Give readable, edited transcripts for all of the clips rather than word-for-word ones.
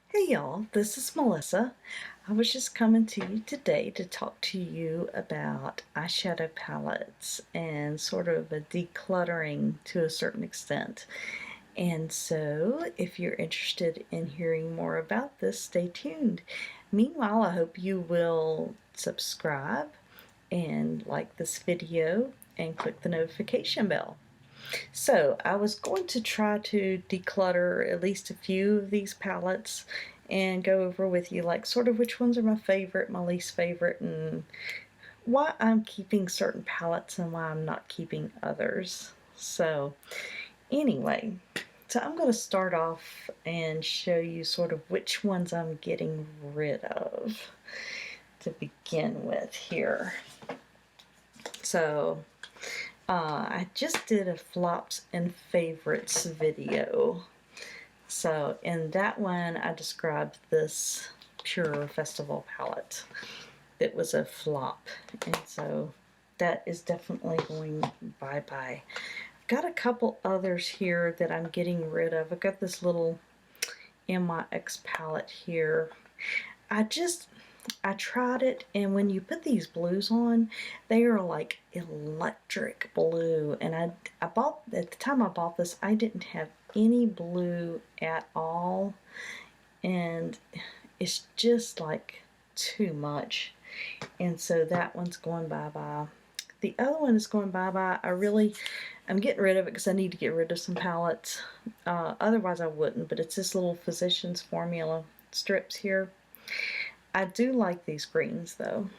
Hey y'all, this is Melissa. I was just coming to you today to talk to you about eyeshadow palettes and sort of a decluttering to a certain extent. And so, if you're interested in hearing more about this, stay tuned. Meanwhile, I hope you will subscribe and like this video and click the notification bell. So I was going to try to declutter at least a few of these palettes and go over with you like sort of which ones are my favorite, my least favorite, and why I'm keeping certain palettes and why I'm not keeping others. So anyway, so I'm going to start off and show you sort of which ones I'm getting rid of to begin with here. So I just did a flops and favorites video. So in that one, I described this Pure Festival palette. It was a flop, and so that is definitely going bye-bye. I've got a couple others here that I'm getting rid of. I've got this little MYX palette here. I tried it, and when you put these blues on, they are like electric blue. And I bought, at the time I bought this, I didn't have any blue at all. And it's just like too much. And so that one's going bye-bye. The other one is going bye-bye. I'm getting rid of it because I need to get rid of some palettes. Otherwise I wouldn't, but it's this little Physicians Formula strips here. I do like these greens though.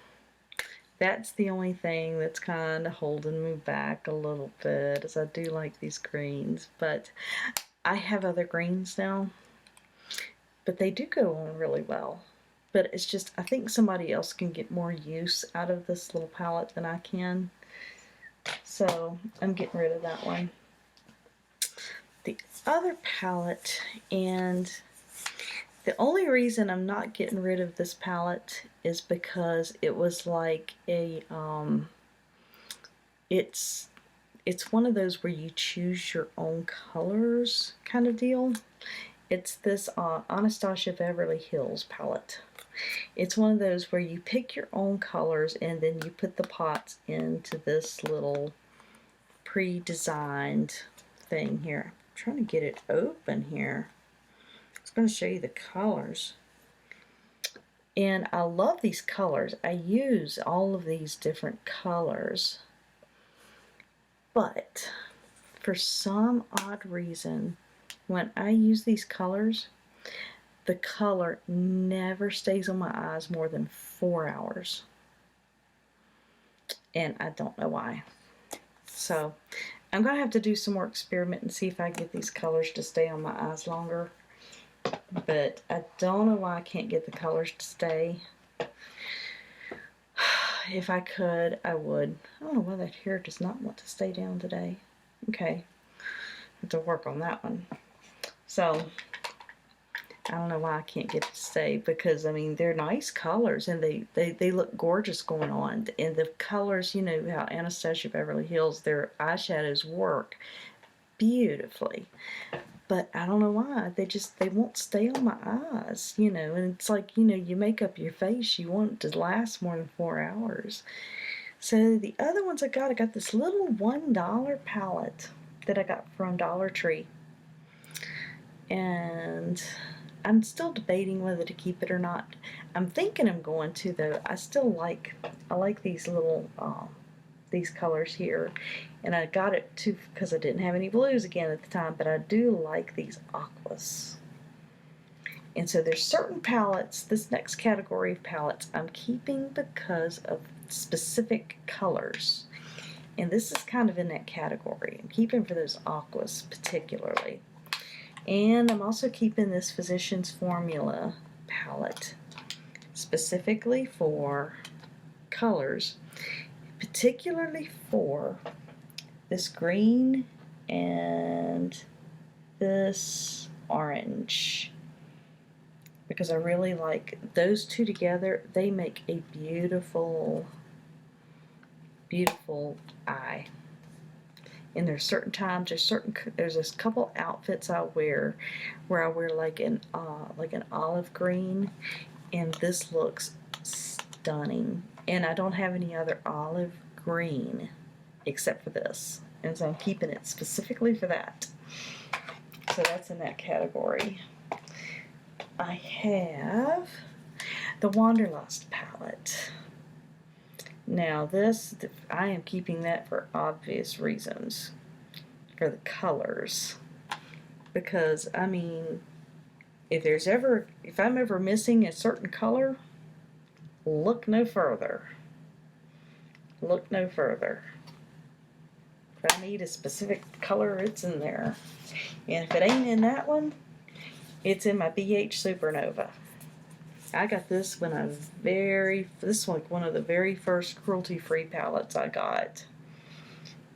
That's the only thing that's kind of holding me back a little bit, is I do like these greens, but I have other greens now, but they do go on really well. But it's just, I think somebody else can get more use out of this little palette than I can. So I'm getting rid of that one. The other palette, and the only reason I'm not getting rid of this palette is because it was like a, it's one of those where you choose your own colors kind of deal. It's this Anastasia Beverly Hills palette. It's one of those where you pick your own colors and then you put the pots into this little pre-designed thing here. I'm trying to get it open here. It's going to show you the colors. And I love these colors. I use all of these different colors. But for some odd reason, when I use these colors, the color never stays on my eyes more than 4 hours. And I don't know why. So I'm going to have to do some more experiment and see if I can get these colors to stay on my eyes longer. But I don't know why I can't get the colors to stay. If I could, I would. I don't know why that hair does not want to stay down today. Okay, I have to work on that one. So I don't know why I can't get it to stay, because I mean they're nice colors and they look gorgeous going on. And the colors, you know how Anastasia Beverly Hills, their eyeshadows work beautifully. But I don't know why. They won't stay on my eyes, you know. And it's like, you know, you make up your face, you want it to last more than 4 hours. So the other ones I got this little $1 palette that I got from Dollar Tree. And I'm still debating whether to keep it or not. I'm thinking I'm going to, though. I like these little these colors here, and I got it too because I didn't have any blues again at the time, but I do like these aquas. And so there's certain palettes, this next category of palettes I'm keeping because of specific colors, and this is kind of in that category. I'm keeping for those aquas particularly. And I'm also keeping this Physicians Formula palette specifically for colors, particularly for this green and this orange, because I really like those two together. They make a beautiful, beautiful eye. And there's certain times, there's a couple outfits I wear where I wear like an olive green, and this looks stunning. And I don't have any other olive green except for this, and so I'm keeping it specifically for that. So that's in that category. I have the Wanderlust palette. Now this, I am keeping that for obvious reasons, for the colors, because I mean, if I'm ever missing a certain color, look no further. Look no further. If I need a specific color, it's in there. And if it ain't in that one, it's in my BH Supernova. I got this when I was this is like one of the very first cruelty-free palettes I got.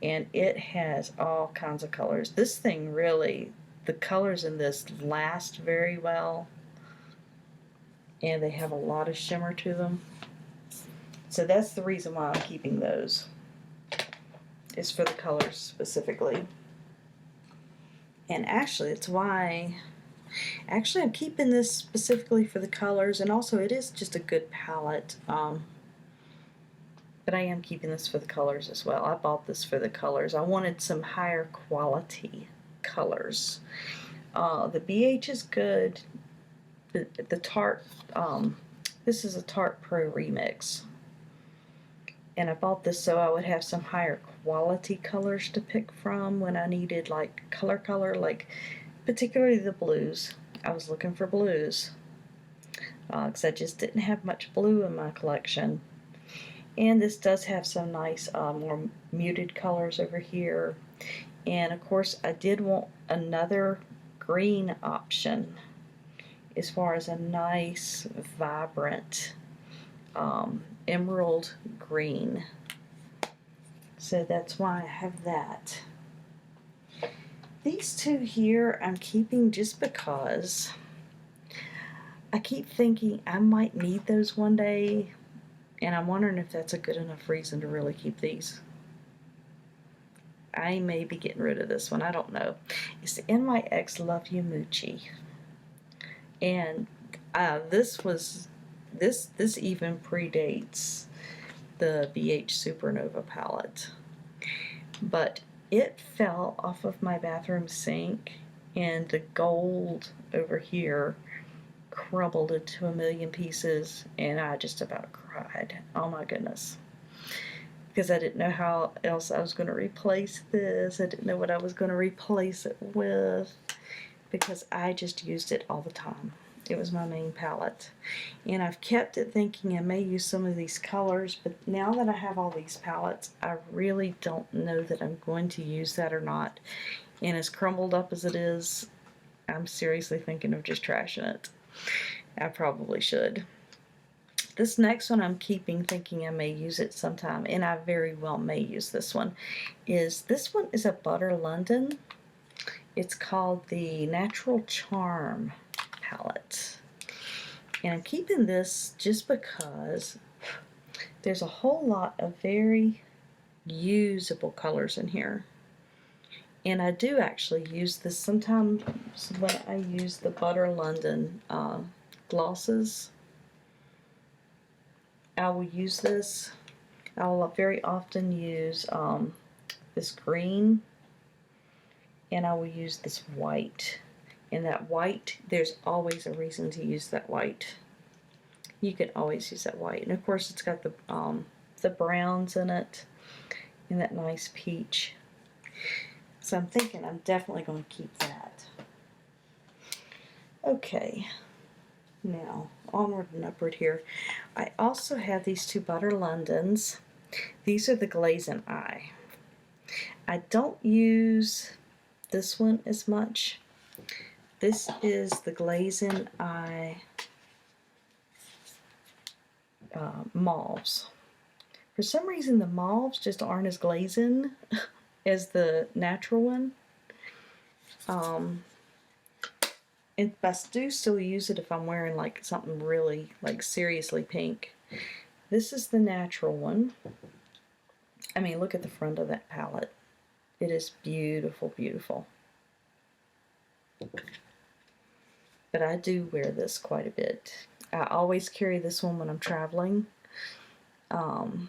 And it has all kinds of colors. This thing really, the colors in this last very well. And they have a lot of shimmer to them. So that's the reason why I'm keeping those. Is for the colors specifically. And actually, it's why... Actually, I'm keeping this specifically for the colors, and also it is just a good palette. But I am keeping this for the colors as well. I bought this for the colors. I wanted some higher quality colors. The BH is good. The Tarte, this is a Tarte Pro Remix. And I bought this so I would have some higher quality colors to pick from when I needed like color, like particularly the blues. I was looking for blues because I just didn't have much blue in my collection. And this does have some nice more muted colors over here. And of course I did want another green option as far as a nice vibrant emerald green. So that's why I have that. These two here I'm keeping just because I keep thinking I might need those one day, and I'm wondering if that's a good enough reason to really keep these. I may be getting rid of this one, I don't know. It's the NYX Love You Meucci. And this even predates the BH Supernova palette. But it fell off of my bathroom sink, and the gold over here crumbled into a million pieces, and I just about cried. Oh my goodness. Because I didn't know how else I was going to replace this. I didn't know what I was going to replace it with, because I just used it all the time. It was my main palette. And I've kept it thinking I may use some of these colors, but now that I have all these palettes, I really don't know that I'm going to use that or not. And as crumbled up as it is, I'm seriously thinking of just trashing it. I probably should. This next one I'm keeping thinking I may use it sometime, and I very well may use this one. This one is a Butter London. It's called the Natural Charm palette. And I'm keeping this just because there's a whole lot of very usable colors in here. And I do actually use this sometimes when I use the Butter London glosses. I will use this. I will very often use this green, and I will use this white. And that white, there's always a reason to use that white. You can always use that white. And of course it's got the browns in it and that nice peach. So I'm thinking I'm definitely going to keep that. Okay, now onward and upward here. I also have these two Butter Londons. These are the Glaze and Eye. I don't use this one as much. This is the Glaze and Eye mauves. For some reason the mauves just aren't as glazing as the natural one. And I do still use it if I'm wearing like something really like seriously pink. This is the natural one. I mean, look at the front of that palette. It is beautiful, beautiful. But I do wear this quite a bit. I always carry this one when I'm traveling. But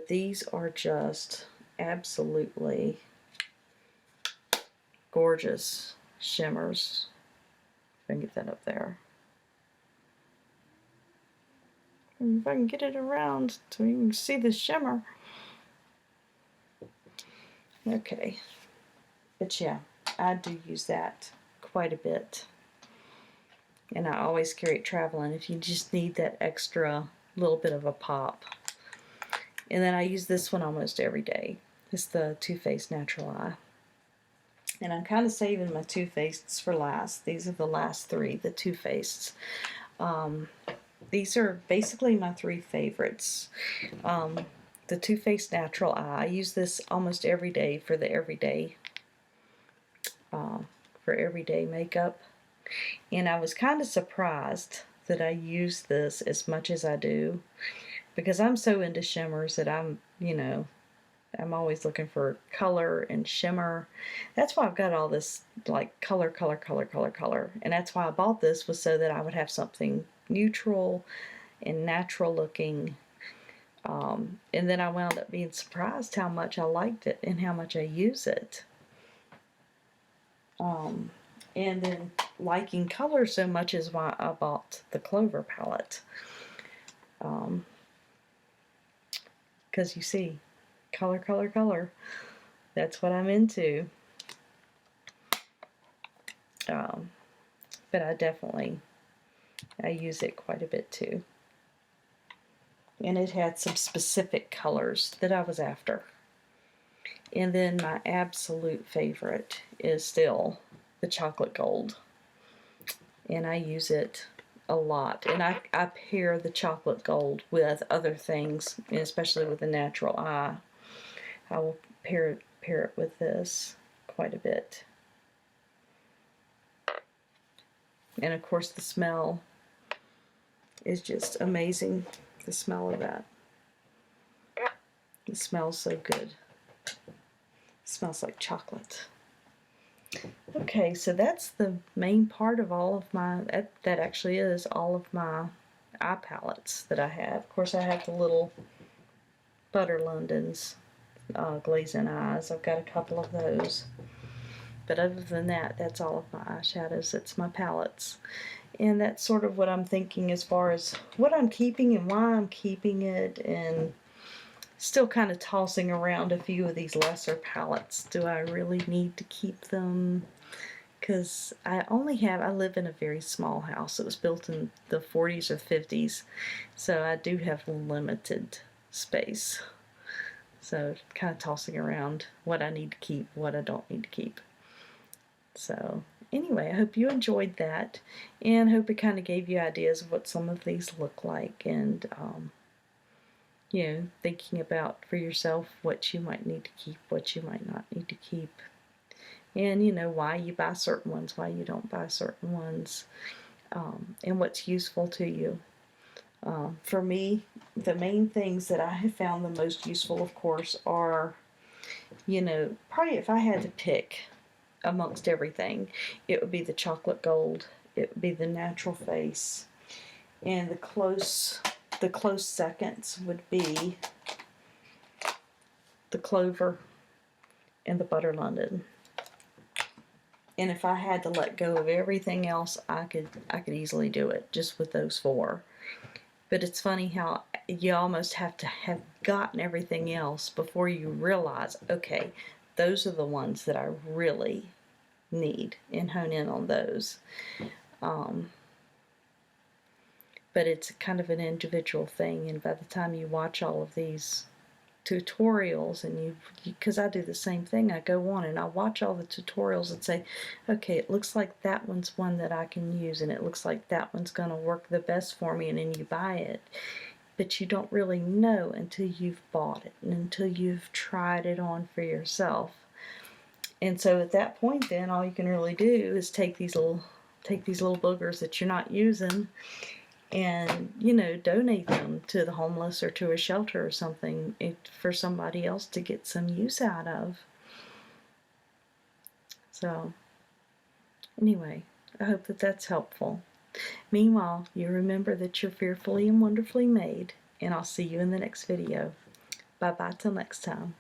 these are just absolutely gorgeous shimmers. If I can get that up there. If I can get it around so you can see the shimmer. Okay. But yeah, I do use that quite a bit. And I always carry it traveling if you just need that extra little bit of a pop. And then I use this one almost every day. It's the Too Faced Natural Eye. And I'm kind of saving my Too Faceds for last. These are the last three, the Too Faceds. These are basically my three favorites. The Too Faced Natural Eye. I use this almost every day for the everyday makeup. And I was kind of surprised that I use this as much as I do, because I'm so into shimmers that I'm always looking for color and shimmer. That's why I've got all this like color. And that's why I bought this, was so that I would have something neutral and natural looking. And then I wound up being surprised how much I liked it and how much I use it. And then liking color so much is why I bought the Clover palette. Because you see, color. That's what I'm into. But I use it quite a bit too. And it had some specific colors that I was after. And then my absolute favorite is still the chocolate gold. And I use it a lot. And I pair the chocolate gold with other things, and especially with the natural eye. I will pair it with this quite a bit. And of course the smell is just amazing. The smell of that. It smells so good. It smells like chocolate. Okay, so that's the main part of all of my, that actually is all of my eye palettes that I have. Of course I have the little Butter Londons, Glaze eyes. I've got a couple of those. But other than that, that's all of my eyeshadows. That's my palettes. And that's sort of what I'm thinking as far as what I'm keeping and why I'm keeping it, and still kind of tossing around a few of these lesser palettes. Do I really need to keep them? Because I live in a very small house. It was built in the 40s or 50s, so I do have limited space. So kind of tossing around what I need to keep, what I don't need to keep. So anyway, I hope you enjoyed that, and hope it kind of gave you ideas of what some of these look like, and thinking about for yourself what you might need to keep, what you might not need to keep, and why you buy certain ones, why you don't buy certain ones, and what's useful to you. For me, the main things that I have found the most useful, of course, are, probably if I had to pick amongst everything, it would be the chocolate gold, it would be the natural face, and the close seconds would be the Clover and the Butter London. And if I had to let go of everything else, I could easily do it just with those four. But it's funny how you almost have to have gotten everything else before you realize, okay, those are the ones that I really need, and hone in on those. But it's kind of an individual thing, and by the time you watch all of these tutorials, and because I do the same thing, I go on and I watch all the tutorials and say, okay, it looks like that one's one that I can use, and it looks like that one's going to work the best for me, and then you buy it. But you don't really know until you've bought it and until you've tried it on for yourself. And so at that point, then all you can really do is take these little boogers that you're not using and, you know, donate them to the homeless or to a shelter or something for somebody else to get some use out of. So, anyway, I hope that that's helpful. Meanwhile, you remember that you're fearfully and wonderfully made, and I'll see you in the next video. Bye-bye till next time.